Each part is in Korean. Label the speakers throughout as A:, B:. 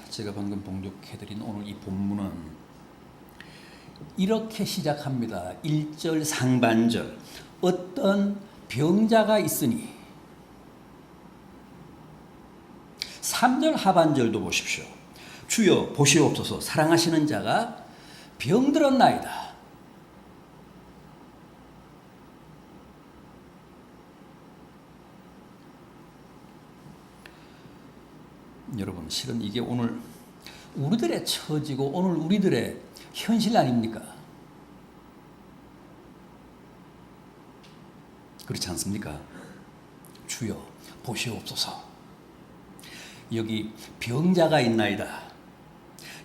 A: 제가 방금 봉독해드린 오늘 이 본문은 이렇게 시작합니다. 1절 상반절. 어떤 병자가 있으니. 3절 하반절도 보십시오. 주여 보시옵소서 사랑하시는 자가 병들었나이다. 여러분, 실은 이게 오늘 우리들의 처지고 오늘 우리들의 현실 아닙니까? 그렇지 않습니까? 주여 보시옵소서. 여기 병자가 있나이다.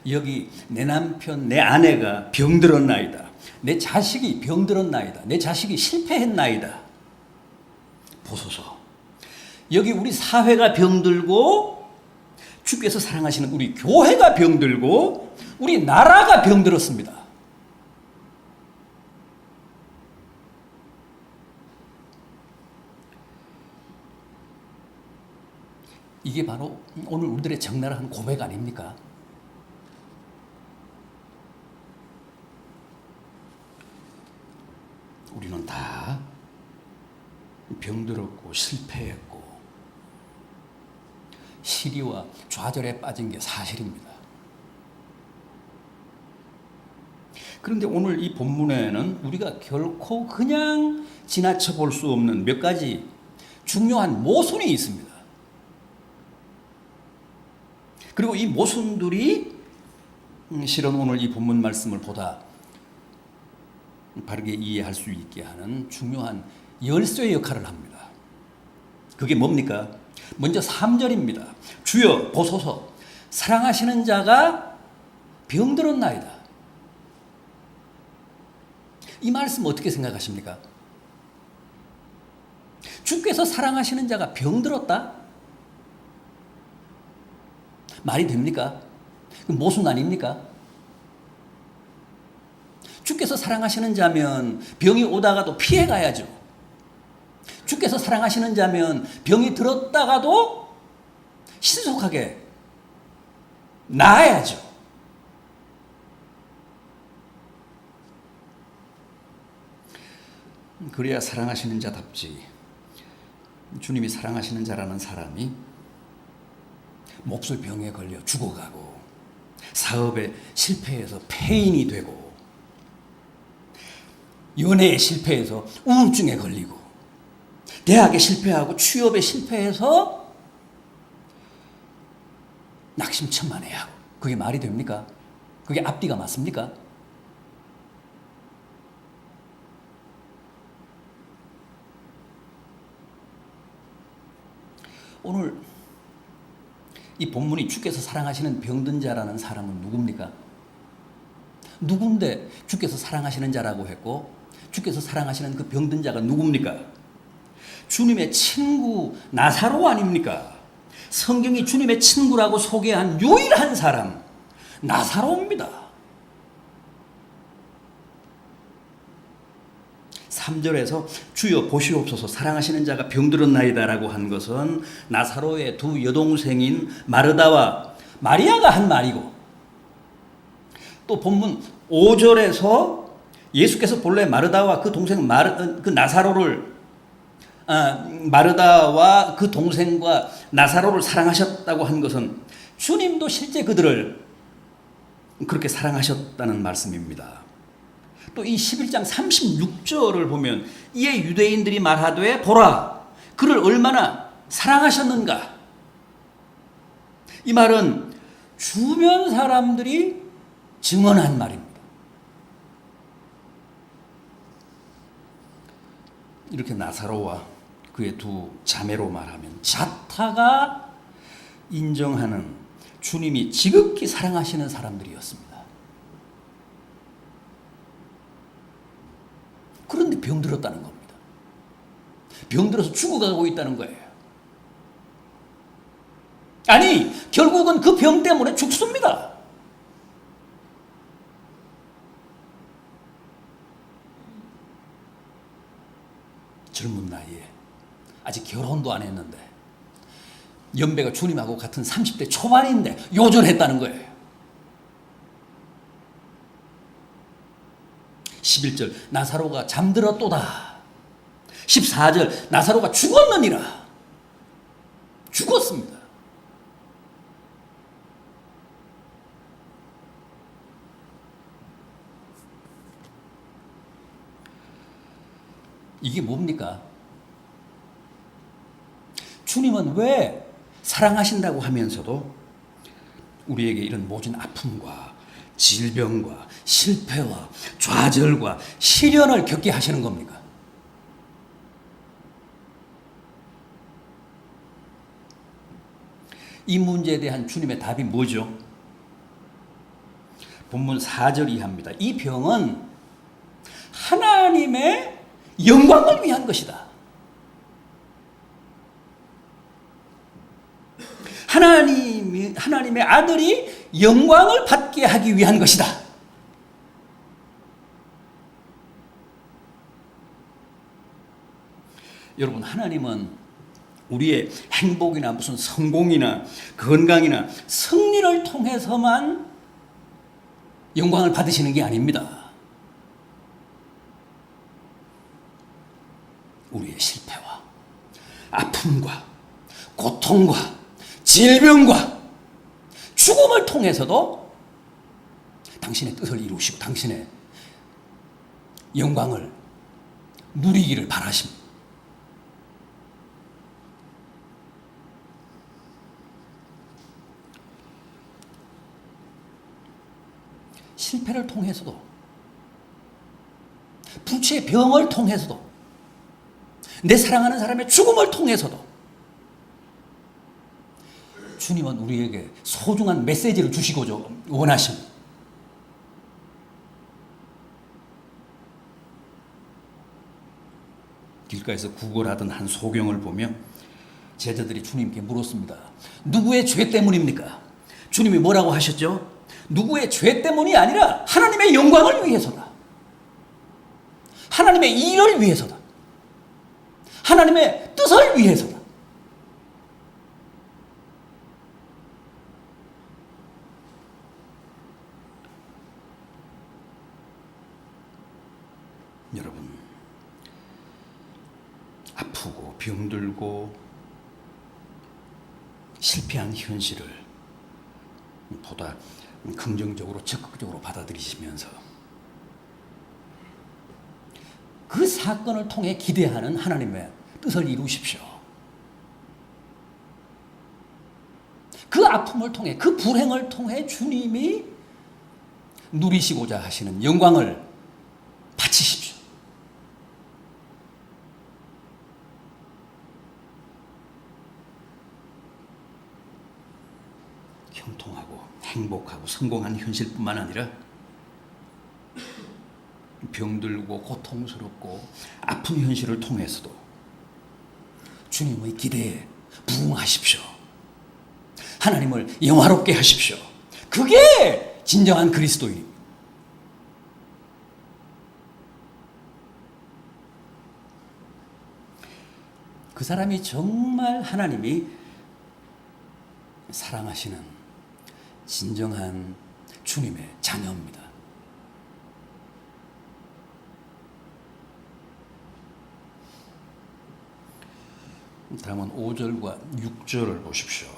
A: 여기 내 남편, 내 아내가 병들었나이다. 내 자식이 병들었나이다. 내 자식이 실패했나이다. 보소서. 여기 우리 사회가 병들고 주께서 사랑하시는 우리 교회가 병들고 우리 나라가 병들었습니다. 이게 바로 오늘 우리들의 적나라한 고백 아닙니까? 우리는 다 병들었고 실패했고 시리와 좌절에 빠진 게 사실입니다. 그런데 오늘 이 본문에는 우리가 결코 그냥 지나쳐 볼 수 없는 몇 가지 중요한 모순이 있습니다. 그리고 이 모순들이 실은 오늘 이 본문 말씀을 보다 바르게 이해할 수 있게 하는 중요한 열쇠의 역할을 합니다. 그게 뭡니까? 먼저 3절입니다. 주여 보소서 사랑하시는 자가 병들었나이다. 이 말씀 어떻게 생각하십니까? 주께서 사랑하시는 자가 병들었다? 말이 됩니까? 모순 아닙니까? 주께서 사랑하시는 자면 병이 오다가도 피해 가야죠. 주께서 사랑하시는 자면 병이 들었다가도 신속하게 나아야죠. 그래야 사랑하시는 자답지. 주님이 사랑하시는 자라는 사람이 몹쓸 병에 걸려 죽어가고 사업에 실패해서 폐인이 되고 연애에 실패해서 우울증에 걸리고 대학에 실패하고 취업에 실패해서 낙심천만해하고 그게 말이 됩니까? 그게 앞뒤가 맞습니까? 오늘 이 본문이 주께서 사랑하시는 병든 자라는 사람은 누굽니까? 누군데 주께서 사랑하시는 자라고 했고 주께서 사랑하시는 그 병든 자가 누굽니까? 주님의 친구 나사로 아닙니까? 성경이 주님의 친구라고 소개한 유일한 사람 나사로입니다. 3절에서 주여 보시옵소서 사랑하시는 자가 병들었나이다 라고 한 것은 나사로의 두 여동생인 마르다와 마리아가 한 말이고 또 본문 5절에서 예수께서 본래 마르다와 그 동생 그 나사로를 마르다와 그 동생과 나사로를 사랑하셨다고 한 것은 주님도 실제 그들을 그렇게 사랑하셨다는 말씀입니다. 또 이 11장 36절을 보면 이에 유대인들이 말하되 보라 그를 얼마나 사랑하셨는가. 이 말은 주변 사람들이 증언한 말입니다. 이렇게 나사로와 그의 두 자매로 말하면 자타가 인정하는 주님이 지극히 사랑하시는 사람들이었습니다. 그런데 병들었다는 겁니다. 병들어서 죽어가고 있다는 거예요. 아니 결국은 그 병 때문에 죽습니다. 젊은 나이에 아직 결혼도 안 했는데 연배가 주님하고 같은 30대 초반인데 요절했다는 거예요. 11절 나사로가 잠들었도다. 14절 나사로가 죽었느니라. 죽었습니다. 이게 뭡니까? 주님은 왜 사랑하신다고 하면서도 우리에게 이런 모진 아픔과 질병과 실패와 좌절과 시련을 겪게 하시는 겁니까? 이 문제에 대한 주님의 답이 뭐죠? 본문 4절 이하입니다. 이 병은 하나님의 영광을 위한 것이다. 하나님의 아들이 영광을 받게 하기 위한 것이다. 여러분, 하나님은 우리의 행복이나 무슨 성공이나 건강이나 승리를 통해서만 영광을 받으시는 게 아닙니다. 우리의 실패와 아픔과 고통과 질병과 죽음을 통해서도 당신의 뜻을 이루시고 당신의 영광을 누리기를 바라십니다. 실패를 통해서도 부채의 병을 통해서도 내 사랑하는 사람의 죽음을 통해서도 주님은 우리에게 소중한 메시지를 주시고자 원하십니다. 길가에서 구걸하던 한 소경을 보며 제자들이 주님께 물었습니다. 누구의 죄 때문입니까? 주님이 뭐라고 하셨죠? 누구의 죄 때문이 아니라 하나님의 영광을 위해서다. 하나님의 일을 위해서다. 하나님의 뜻을 위해서다. 여러분, 아프고 병들고 실패한 현실을 보다 긍정적으로 적극적으로 받아들이시면서 그 사건을 통해 기대하는 하나님의 뜻을 이루십시오. 그 아픔을 통해 그 불행을 통해 주님이 누리시고자 하시는 영광을 바치십시오. 형통하고 행복하고 성공한 현실뿐만 아니라 병들고 고통스럽고 아픈 현실을 통해서도 주님의 기대에 부응하십시오. 하나님을 영화롭게 하십시오. 그게 진정한 그리스도인입니다. 그 사람이 정말 하나님이 사랑하시는 진정한 주님의 자녀입니다. 다음은 5절과 6절을 보십시오.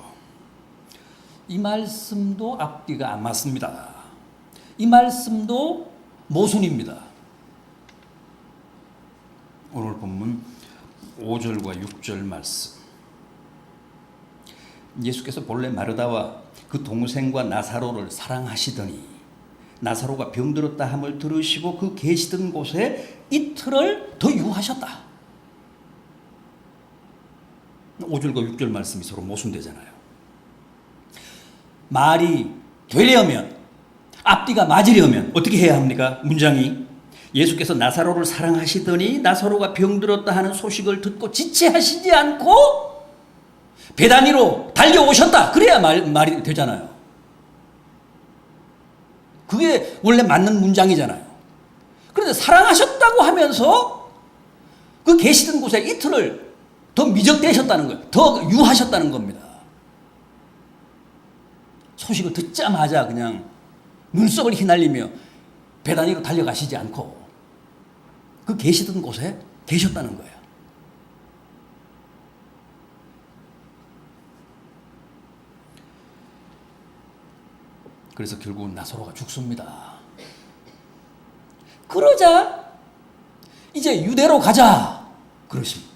A: 이 말씀도 앞뒤가 안 맞습니다. 이 말씀도 모순입니다. 오늘 본문 5절과 6절 말씀. 예수께서 본래 마르다와 그 동생과 나사로를 사랑하시더니 나사로가 병들었다 함을 들으시고 그 계시던 곳에 이틀을 더 유하셨다. 5절과 6절 말씀이 서로 모순되잖아요. 말이 되려면, 앞뒤가 맞으려면 어떻게 해야 합니까? 문장이 예수께서 나사로를 사랑하시더니 나사로가 병들었다 하는 소식을 듣고 지체하시지 않고 베다니로 달려오셨다. 그래야 말이 되잖아요. 그게 원래 맞는 문장이잖아요. 그런데 사랑하셨다고 하면서 그 계시던 곳에 이틀을 더 미적대셨다는 거예요. 더 유하셨다는 겁니다. 소식을 듣자마자 그냥 눈썹을 휘날리며 배단위로 달려가시지 않고 그 계시던 곳에 계셨다는 거예요. 그래서 결국은 나사로가 죽습니다. 그러자 이제 유대로 가자 그러십니다.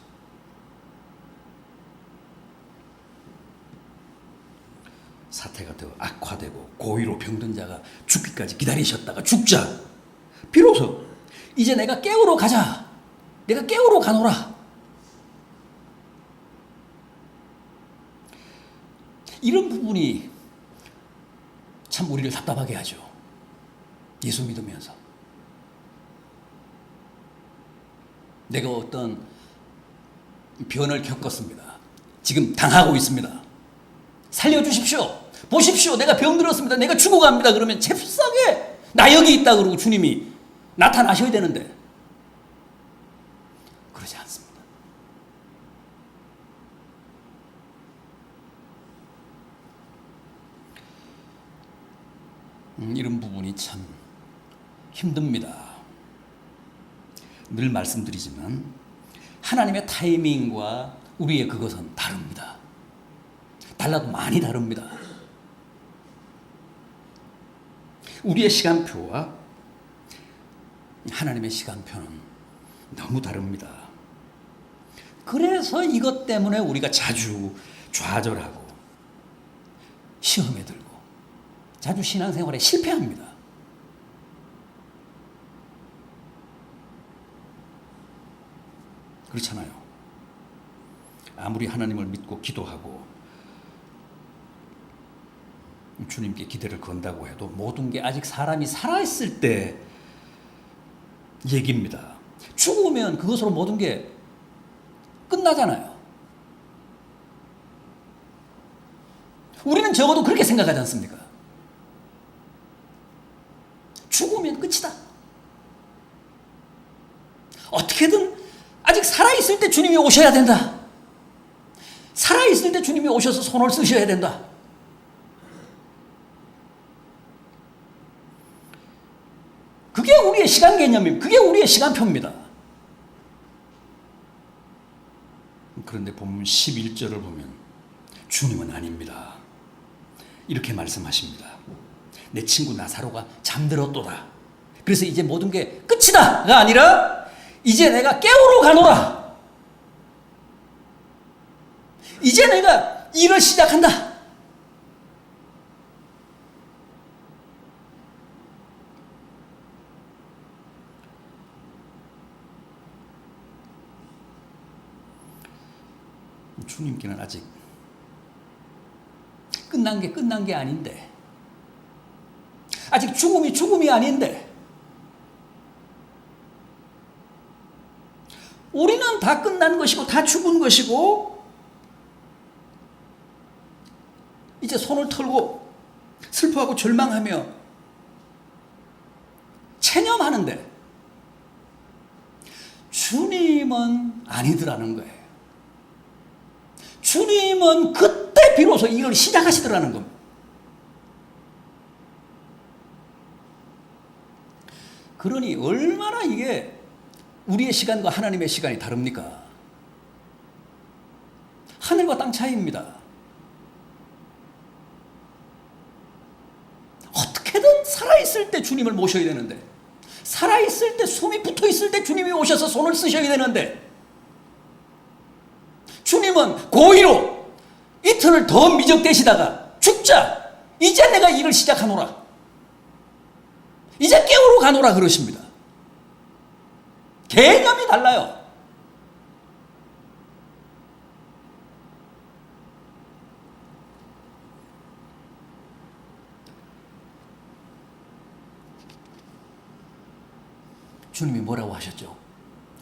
A: 사태가 더 악화되고 고의로 병든 자가 죽기까지 기다리셨다가 죽자 비로소 이제 내가 깨우러 가자. 내가 깨우러 가노라. 이런 부분이 참 우리를 답답하게 하죠. 예수 믿으면서. 내가 어떤 변을 겪었습니다. 지금 당하고 있습니다. 살려주십시오. 보십시오. 내가 병들었습니다. 내가 죽어갑니다. 그러면 잽싸게 나 여기 있다 그러고 주님이 나타나셔야 되는데 그러지 않습니다. 이런 부분이 참 힘듭니다. 늘 말씀드리지만 하나님의 타이밍과 우리의 그것은 다릅니다. 달라도 많이 다릅니다. 우리의 시간표와 하나님의 시간표는 너무 다릅니다. 그래서 이것 때문에 우리가 자주 좌절하고 시험에 들고 자주 신앙생활에 실패합니다. 그렇잖아요. 아무리 하나님을 믿고 기도하고 주님께 기대를 건다고 해도 모든 게 아직 사람이 살아있을 때 얘기입니다. 죽으면 그것으로 모든 게 끝나잖아요. 우리는 적어도 그렇게 생각하지 않습니까? 죽으면 끝이다. 어떻게든 아직 살아있을 때 주님이 오셔야 된다. 살아있을 때 주님이 오셔서 손을 쓰셔야 된다. 그게 우리의 시간 개념입니다. 그게 우리의 시간표입니다. 그런데 본문 11절을 보면 주님은 아닙니다. 이렇게 말씀하십니다. 내 친구 나사로가 잠들었도다. 그래서 이제 모든 게 끝이다가 아니라 이제 내가 깨우러 가노라. 이제 내가 일을 시작한다. 주님께는 아직 끝난 게 아닌데, 아직 죽음이 아닌데, 우리는 다 끝난 것이고 다 죽은 것이고 이제 손을 털고 슬퍼하고 절망하며 체념하는데 주님은 아니더라는 거예요. 주님은 그때 비로소 일을 시작하시더라는 겁니다. 그러니 얼마나 이게 우리의 시간과 하나님의 시간이 다릅니까? 하늘과 땅 차이입니다. 어떻게든 살아있을 때 주님을 모셔야 되는데, 살아있을 때 숨이 붙어있을 때 주님이 오셔서 손을 쓰셔야 되는데, 주님은 고의로 이틀을 더 미적대시다가 죽자, 이제 내가 일을 시작하노라, 이제 깨우러 가노라 그러십니다. 개념이 달라요. 주님이 뭐라고 하셨죠?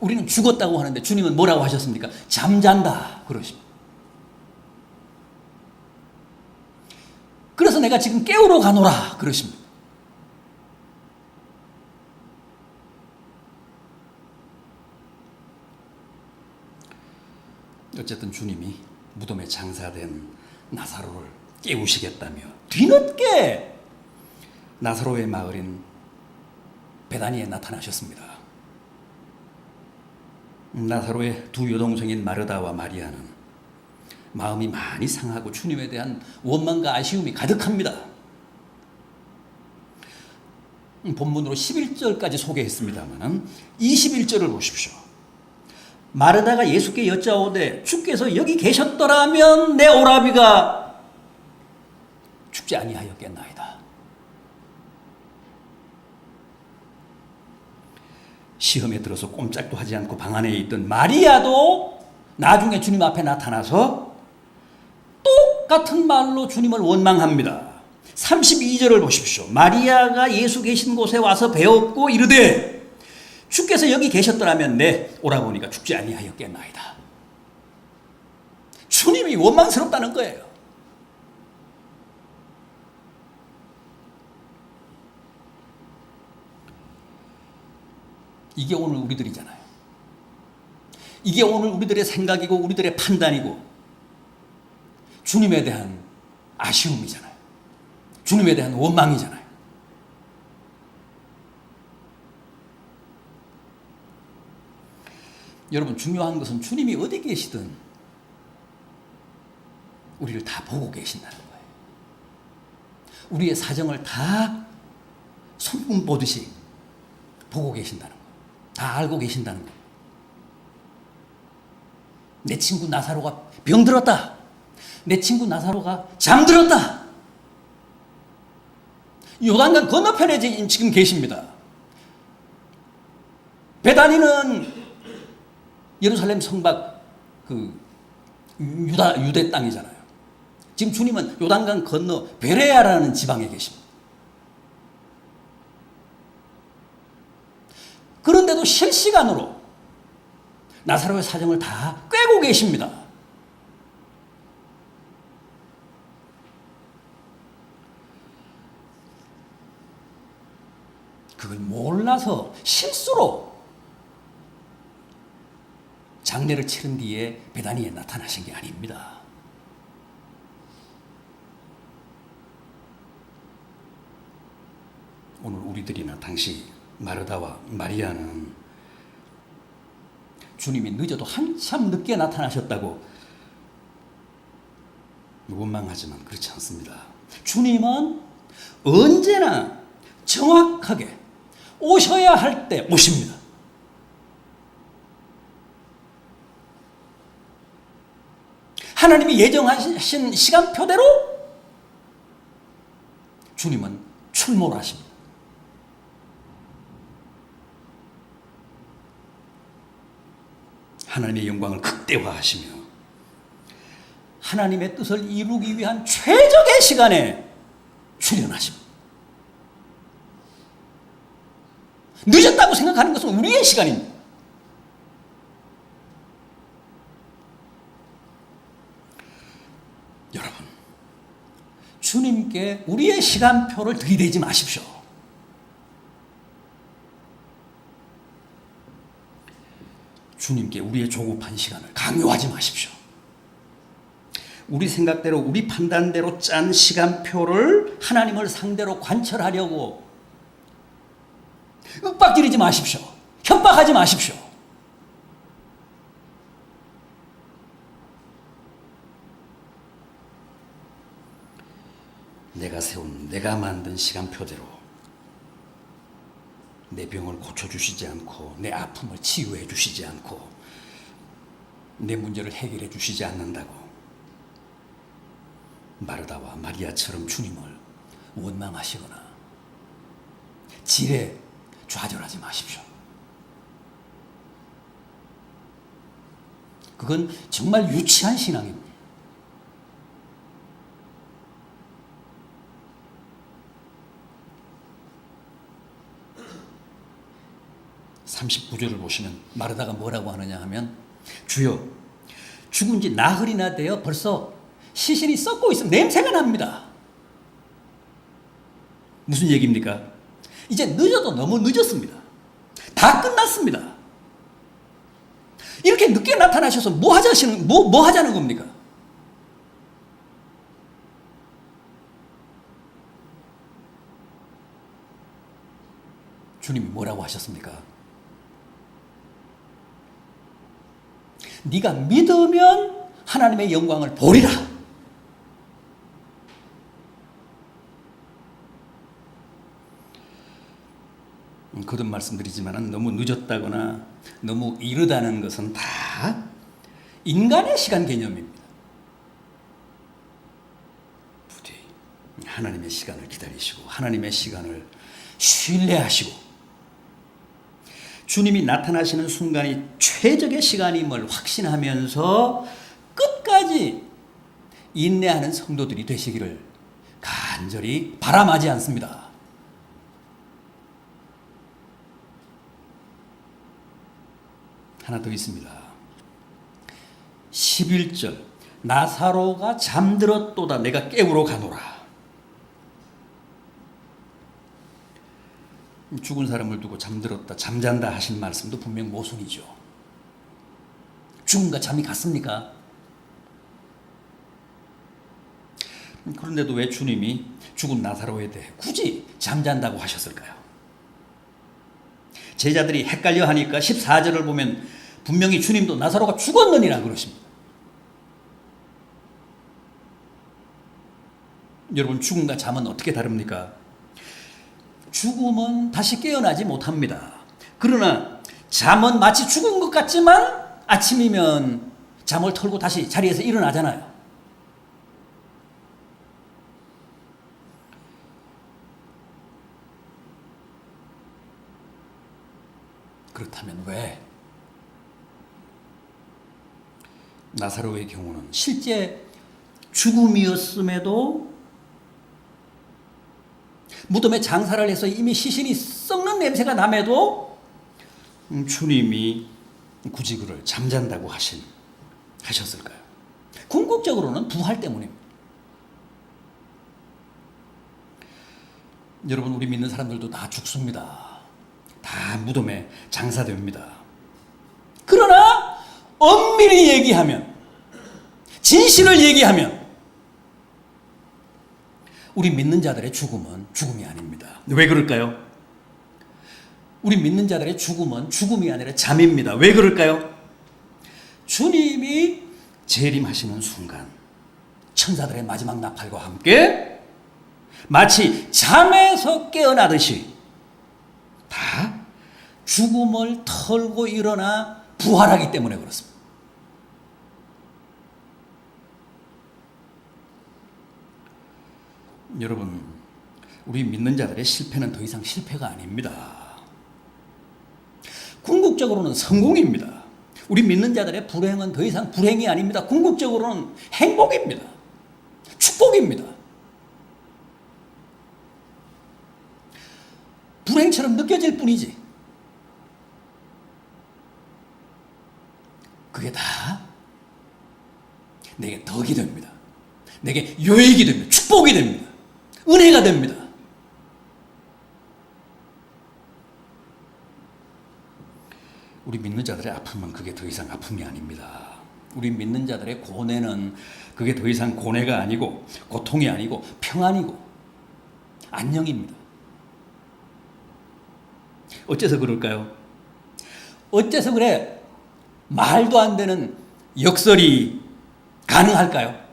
A: 우리는 죽었다고 하는데 주님은 뭐라고 하셨습니까? 잠잔다 그러십니다. 그래서 내가 지금 깨우러 가노라 그러십니다. 어쨌든 주님이 무덤에 장사된 나사로를 깨우시겠다며 뒤늦게 나사로의 마을인 베다니에 나타나셨습니다. 나사로의 두 여동생인 마르다와 마리아는 마음이 많이 상하고 주님에 대한 원망과 아쉬움이 가득합니다. 본문으로 11절까지 소개했습니다만 21절을 보십시오. 마르다가 예수께 여짜오되 주께서 여기 계셨더라면 내 오라비가 죽지 아니하였겠나이다. 시험에 들어서 꼼짝도 하지 않고 방 안에 있던 마리아도 나중에 주님 앞에 나타나서 똑같은 말로 주님을 원망합니다. 32절을 보십시오. 마리아가 예수 계신 곳에 와서 배웠고 이르되 주께서 여기 계셨더라면 내 오라보니까 죽지 아니하였겠나이다. 주님이 원망스럽다는 거예요. 이게 오늘 우리들이잖아요. 이게 오늘 우리들의 생각이고 우리들의 판단이고 주님에 대한 아쉬움이잖아요. 주님에 대한 원망이잖아요. 여러분, 중요한 것은 주님이 어디 계시든 우리를 다 보고 계신다는 거예요. 우리의 사정을 다 손금 보듯이 보고 계신다는 거예요. 다 알고 계신다는 거예요. 내 친구 나사로가 병들었다. 내 친구 나사로가 잠들었다. 요단강 건너편에 지금 계십니다. 베다니는 예루살렘 성곽 유대 땅이잖아요. 지금 주님은 요단강 건너 베레아라는 지방에 계십니다. 그런데도 실시간으로 나사로의 사정을 다 꿰고 계십니다. 그걸 몰라서 실수로 장례를 치른 뒤에 베다니에 나타나신 게 아닙니다. 오늘 우리들이나 당시 마르다와 마리아는 주님이 늦어도 한참 늦게 나타나셨다고 원망하지만 그렇지 않습니다. 주님은 언제나 정확하게 오셔야 할 때 오십니다. 하나님이 예정하신 시간표대로 주님은 출몰 하십니다. 하나님의 영광을 극대화하시며 하나님의 뜻을 이루기 위한 최적의 시간에 출현하십니다. 늦었다고 생각하는 것은 우리의 시간입니다. 여러분, 주님께 우리의 시간표를 들이대지 마십시오. 주님께 우리의 조급한 시간을 강요하지 마십시오. 우리 생각대로 우리 판단대로 짠 시간표를 하나님을 상대로 관철하려고 윽박지르지 마십시오. 협박하지 마십시오. 내가 세운, 내가 만든 시간표대로 내 병을 고쳐주시지 않고 내 아픔을 치유해 주시지 않고 내 문제를 해결해 주시지 않는다고 마르다와 마리아처럼 주님을 원망하시거나 지레 좌절하지 마십시오. 그건 정말 유치한 신앙입니다. 39절을 보시면 마르다가 뭐라고 하느냐 하면 주여 죽은 지 나흘이나 되어 벌써 시신이 썩고 있으면 냄새가 납니다. 무슨 얘기입니까? 이제 늦어도 너무 늦었습니다. 다 끝났습니다. 이렇게 늦게 나타나셔서 뭐 하자는 겁니까? 주님이 뭐라고 하셨습니까? 네가 믿으면 하나님의 영광을 보리라. 거듭 말씀드리지만 너무 늦었다거나 너무 이르다는 것은 다 인간의 시간 개념입니다. 부디 하나님의 시간을 기다리시고 하나님의 시간을 신뢰하시고 주님이 나타나시는 순간이 최적의 시간임을 확신하면서 끝까지 인내하는 성도들이 되시기를 간절히 바람하지 않습니다. 하나 더 있습니다. 11절 나사로가 잠들었도다 내가 깨우러 가노라. 죽은 사람을 두고 잠들었다 잠잔다 하신 말씀도 분명 모순이죠. 죽음과 잠이 같습니까? 그런데도 왜 주님이 죽은 나사로에 대해 굳이 잠잔다고 하셨을까요? 제자들이 헷갈려 하니까 14절을 보면 분명히 주님도 나사로가 죽었느니라 그러십니다. 여러분 죽음과 잠은 어떻게 다릅니까? 죽음은 다시 깨어나지 못합니다. 그러나 잠은 마치 죽은 것 같지만 아침이면 잠을 털고 다시 자리에서 일어나잖아요. 그렇다면 왜 나사로의 경우는 실제 죽음이었음에도 무덤에 장사를 해서 이미 시신이 썩는 냄새가 남에도 주님이 굳이 그를 잠잔다고 하셨을까요? 궁극적으로는 부활 때문입니다. 여러분 우리 믿는 사람들도 다 죽습니다. 다 무덤에 장사됩니다. 그러나 엄밀히 얘기하면 진실을 얘기하면 우리 믿는 자들의 죽음은 죽음이 아닙니다. 왜 그럴까요? 우리 믿는 자들의 죽음은 죽음이 아니라 잠입니다. 왜 그럴까요? 주님이 재림하시는 순간 천사들의 마지막 나팔과 함께 마치 잠에서 깨어나듯이 다 죽음을 털고 일어나 부활하기 때문에 그렇습니다. 여러분, 우리 믿는 자들의 실패는 더 이상 실패가 아닙니다. 궁극적으로는 성공입니다. 우리 믿는 자들의 불행은 더 이상 불행이 아닙니다. 궁극적으로는 행복입니다. 축복입니다. 불행처럼 느껴질 뿐이지. 그게 다 내게 덕이 됩니다. 내게 요익이 됩니다. 축복이 됩니다. 은혜가 됩니다. 우리 믿는 자들의 아픔은 그게 더 이상 아픔이 아닙니다. 우리 믿는 자들의 고뇌는 그게 더 이상 고뇌가 아니고 고통이 아니고 평안이고 안녕입니다. 어째서 그럴까요? 어째서 그래 말도 안 되는 역설이 가능할까요?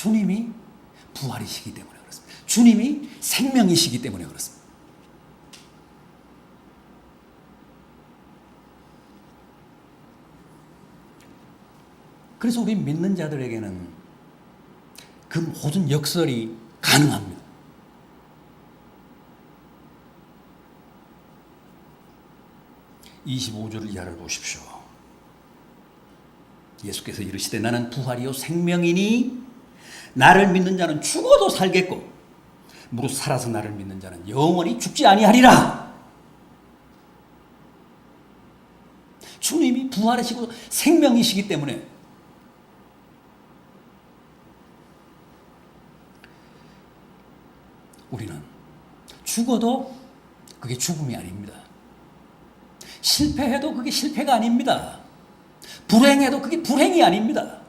A: 주님이 부활이시기 때문에 그렇습니다. 주님이 생명이시기 때문에 그렇습니다. 그래서 우리 믿는 자들에게는 그 모든 역설이 가능합니다. (25절) 이하를 보십시오. 예수께서 이르시되 나는 부활이요 생명이니 나를 믿는 자는 죽어도 살겠고 무릇 살아서 나를 믿는 자는 영원히 죽지 아니하리라. 주님이 부활이시고 생명이시기 때문에 우리는 죽어도 그게 죽음이 아닙니다. 실패해도 그게 실패가 아닙니다. 불행해도 그게 불행이 아닙니다.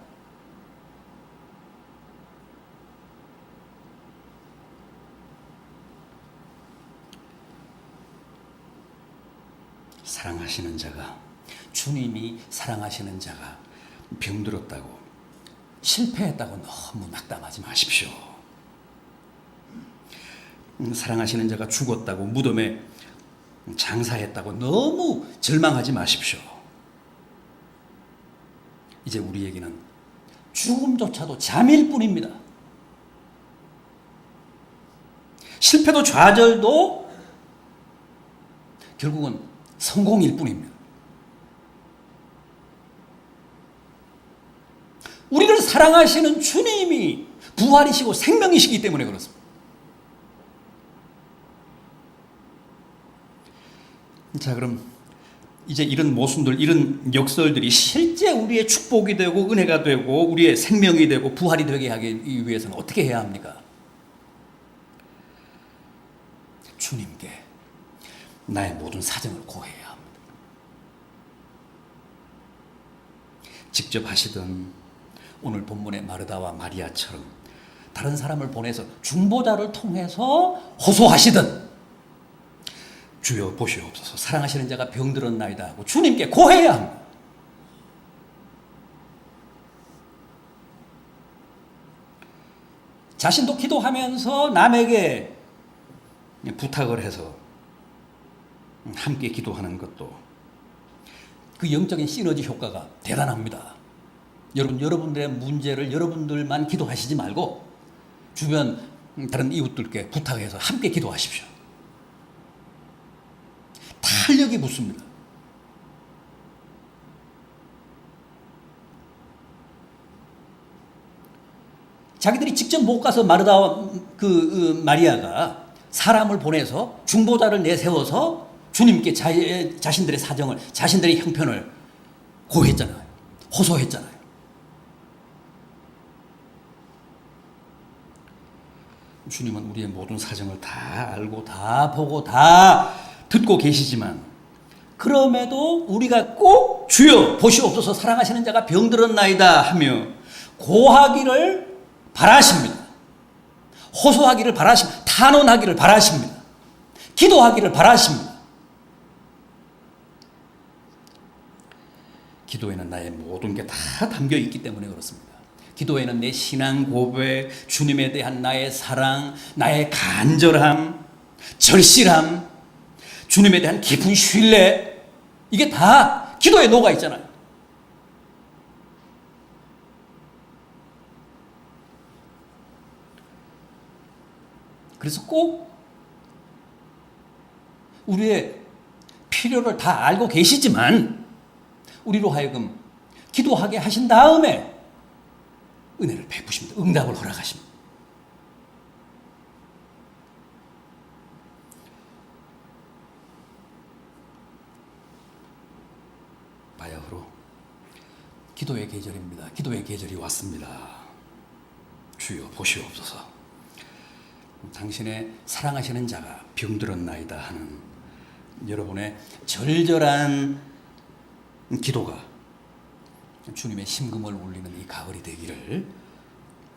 A: 사랑하시는 자가, 주님이 사랑하시는 자가 병들었다고, 실패했다고 너무 낙담하지 마십시오. 사랑하시는 자가 죽었다고, 무덤에 장사했다고 너무 절망하지 마십시오. 이제 우리에게는 죽음조차도 잠일 뿐입니다. 실패도 좌절도 결국은 성공일 뿐입니다. 우리를 사랑하시는 주님이 부활이시고 생명이시기 때문에 그렇습니다. 자, 그럼 이제 이런 모순들, 이런 역설들이 실제 우리의 축복이 되고 은혜가 되고 우리의 생명이 되고 부활이 되게 하기 위해서는 어떻게 해야 합니까? 주님께 나의 모든 사정을 고해야 합니다. 직접 하시든 오늘 본문의 마르다와 마리아처럼 다른 사람을 보내서 중보자를 통해서 호소하시든 주여 보시옵소서 사랑하시는 자가 병들었나이다 하고 주님께 고해야 합니다. 자신도 기도하면서 남에게 부탁을 해서 함께 기도하는 것도 그 영적인 시너지 효과가 대단합니다. 여러분들의 문제를 여러분들만 기도하시지 말고 주변 다른 이웃들께 부탁해서 함께 기도하십시오. 탄력이 붙습니다. 자기들이 직접 못 가서 마르다와 마리아가 사람을 보내서 중보자를 내세워서 주님께 자신들의 사정을, 자신들의 형편을 고했잖아요. 호소했잖아요. 주님은 우리의 모든 사정을 다 알고 다 보고 다 듣고 계시지만 그럼에도 우리가 꼭 주여 보시옵소서 사랑하시는 자가 병들었나이다 하며 고하기를 바라십니다. 호소하기를 바라십니다. 탄원하기를 바라십니다. 기도하기를 바라십니다. 기도에는 나의 모든 게 다 담겨 있기 때문에 그렇습니다. 기도에는 내 신앙 고백, 주님에 대한 나의 사랑, 나의 간절함, 절실함, 주님에 대한 깊은 신뢰, 이게 다 기도에 녹아 있잖아요. 그래서 꼭 우리의 필요를 다 알고 계시지만 우리로 하여금 기도하게 하신 다음에 은혜를 베푸십니다. 응답을 허락하십니다. 바야흐로 기도의 계절입니다. 기도의 계절이 왔습니다. 주여 보시옵소서. 당신의 사랑하시는 자가 병들었나이다 하는 여러분의 절절한 기도가 주님의 심금을 울리는 이 가을이 되기를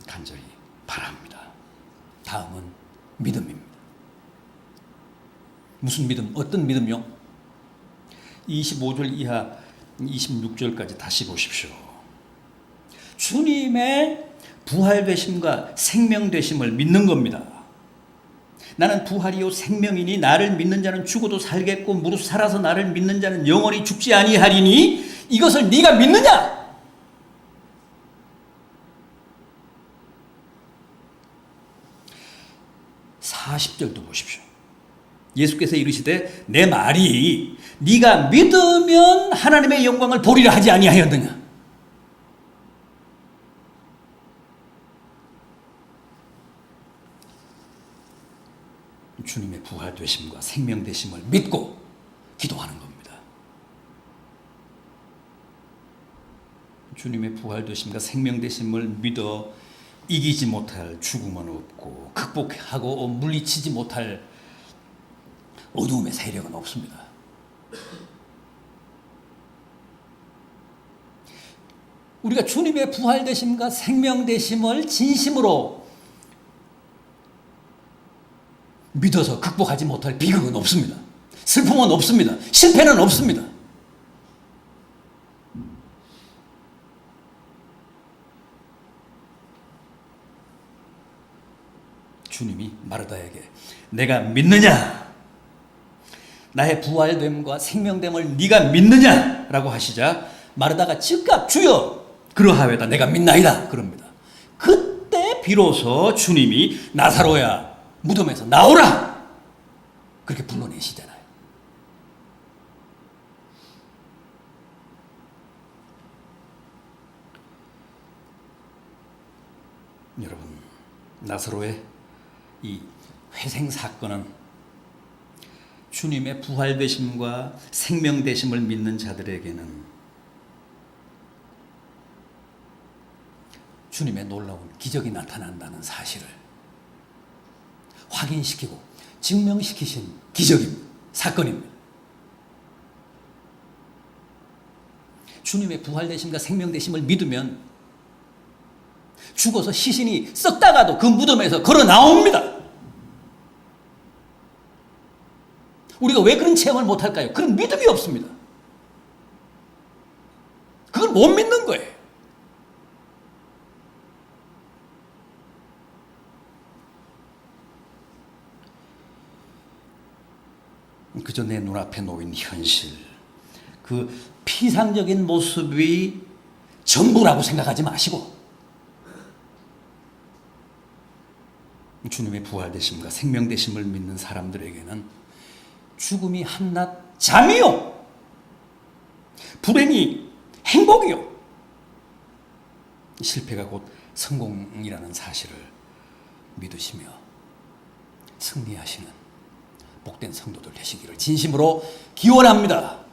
A: 간절히 바랍니다. 다음은 믿음입니다. 무슨 믿음? 어떤 믿음요? 25절 이하 26절까지 다시 보십시오. 주님의 부활되심과 생명되심을 믿는 겁니다. 나는 부활이요 생명이니 나를 믿는 자는 죽어도 살겠고 무릇 살아서 나를 믿는 자는 영원히 죽지 아니하리니 이것을 네가 믿느냐? 40절도 보십시오. 예수께서 이르시되 내 말이 네가 믿으면 하나님의 영광을 보리라 하지 아니하였느냐? 주님의 부활되심과 생명되심을 믿고 기도하는 겁니다. 주님의 부활되심과 생명되심을 믿어 이기지 못할 죽음은 없고 극복하고 물리치지 못할 어두움의 세력은 없습니다. 우리가 주님의 부활되심과 생명되심을 진심으로 믿어서 극복하지 못할 비극은 없습니다. 슬픔은 없습니다. 실패는 없습니다. 주님이 마르다에게 내가 믿느냐? 나의 부활됨과 생명됨을 네가 믿느냐? 라고 하시자 마르다가 즉각 주여 그러하외다 내가 믿나이다 그럽니다. 그때 비로소 주님이 나사로야 무덤에서 나오라 그렇게 불러내시잖아요. 여러분, 나사로의 이 회생 사건은 주님의 부활되심과 생명되심을 믿는 자들에게는 주님의 놀라운 기적이 나타난다는 사실을 확인시키고 증명시키신 기적입니다. 사건입니다. 주님의 부활되심과 생명되심을 믿으면 죽어서 시신이 썩다가도 그 무덤에서 걸어 나옵니다. 우리가 왜 그런 체험을 못할까요? 그런 믿음이 없습니다. 그걸 못 믿는 거예요. 그저 내 눈앞에 놓인 현실, 그 피상적인 모습이 전부라고 생각하지 마시고 주님의 부활되심과 생명되심을 믿는 사람들에게는 죽음이 한낱 잠이요, 불행이 행복이요, 실패가 곧 성공이라는 사실을 믿으시며 승리하시는 복된 성도들 되시기를 진심으로 기원합니다.